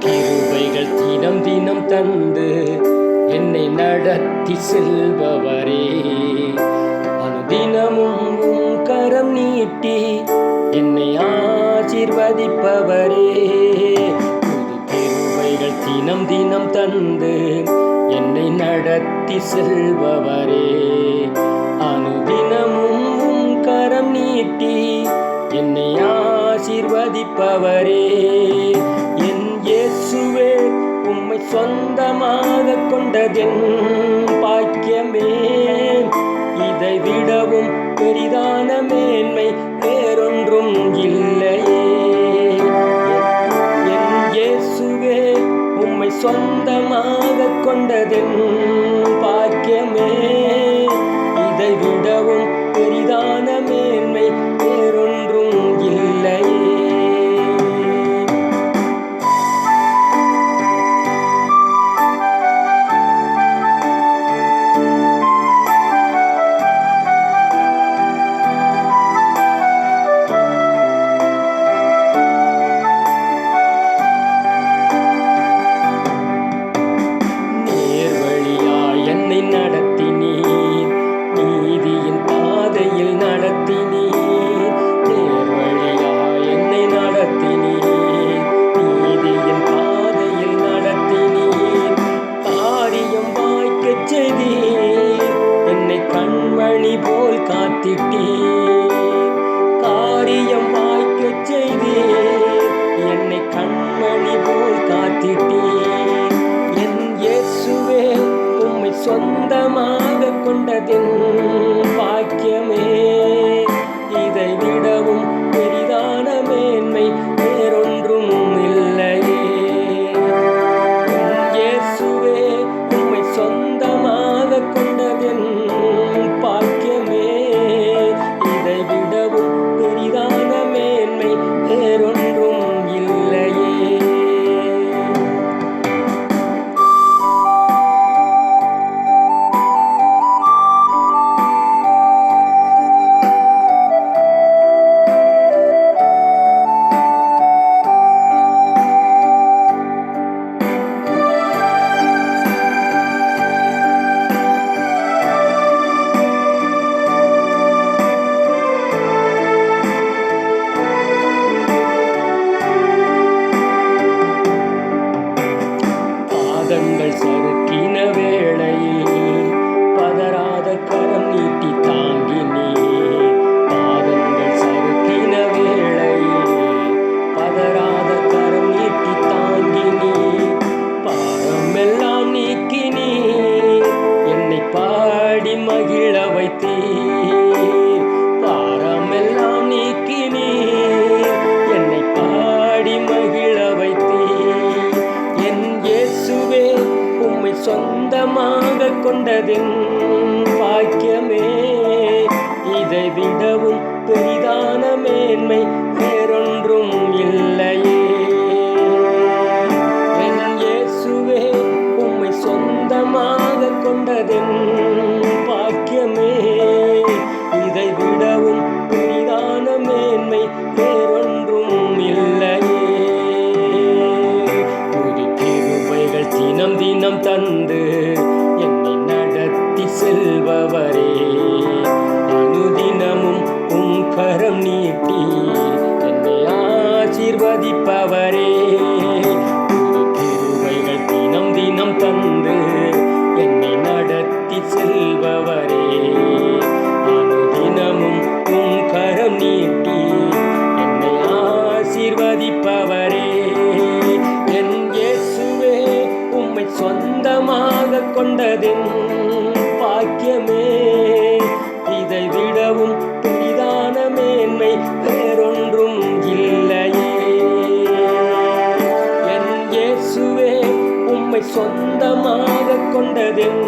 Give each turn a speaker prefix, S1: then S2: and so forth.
S1: கிருபைகள் தினம் தினம் தந்து என்னை நடத்தி செல்பவரே, அனுதினமும் உம் கரம் நீட்டி என்னை ஆசீர்வதிப்பவரே. புது கிருபைகள் தினம் தினம் தந்து என்னை நடத்தி செல்பவரே, அனுதினமும் உம் கரம் நீட்டி என்னை ஆசீர்வதிப்பவரே. என் இயேசுவே, உம்மை சொந்தமாக கொண்டதென் பாக்கியமே, இதை விடவும் பெரிதான மேன்மை வேறொன்றும் இல்லையே. என் இயேசுவே, உம்மை சொந்தமாக கொண்டதென் பாக்கியமே, இதை விடவும் பெரிதான மேன்மை வேறொன்றும் இல்லையே. நடத்தினீர், நீதியின் பாதையில் நடத்தினீர். நேர்வழியாய் என்னை நடத்தினீர், நீதியின் பாதையில் நடத்தினீர். காரியம் வாய்க்கச் செய்தீர், என்னை கண்மணி போல் காத்திட்டீர். காரியம் வாய்க்கச் செய்தீர், என்னை கண்மணி போல் காத்திட்டீர். என் இயேசுவே, உம்மை சொந்தமாக கொண்டதென் பாக்கியமே, இதை விடவும் பெரிதான மேன்மை வேறொன்றும் இல்லையே. இயேசுவே, உம்மை சொந்தமாக கொண்டதென் பாக்கியமே, இதை விடவும் பெரிதான மேன்மை வேறொன்றும் இல்லையே. பாதங்கள் சறுக்கின வேளையில் பதறாத கரம் நீட்டி தாங்கினீர். பாதங்கள் சறுக்கின வேளையில் பதறாத கரம் நீட்டி தாங்கினீர். பாரமெல்லாம் நீக்கினீர், என்னை பாடி மகிழ வைத்தீர். பாரமெல்லாம் நீக்கினீர், என்னை பாடி மகிழ வைத்தீர். என் இயேசுவே, உம்மை சொந்தமாக கொண்டதென் பாக்கியமே, இதை விடவும் பெரிதான மேன்மை வேறொன்றும் இல்லையே. என் இயேசுவே, உம்மை சொந்தமாக கொண்டதென் பாக்கியமே, இதை விடவும் பெரிதான மேன்மை வேறொன்றும் இல்லையே. தினம் தினம் தந்து என்னை நடத்தி செல்பவரே, அனுதினமும் உம் கரம் நீட்டி என்னை ஆசீர்வதிப்பவரே. கிருபைகள் தினம் தினம் தந்து என்னை நடத்தி செல்பவரே, அனுதினமும் உம் கரம் நீட்டி என்னை ஆசீர்வதிப்பவரே. என் இயேசுவே, உம்மை சொந்தமாக கொண்டதென் பாக்கியமே, இதை விடவும் பெரிதான மேன்மை வேறொன்றும் இல்லையே. என் இயேசுவே, உம்மை சொந்தமாக கொண்டதென்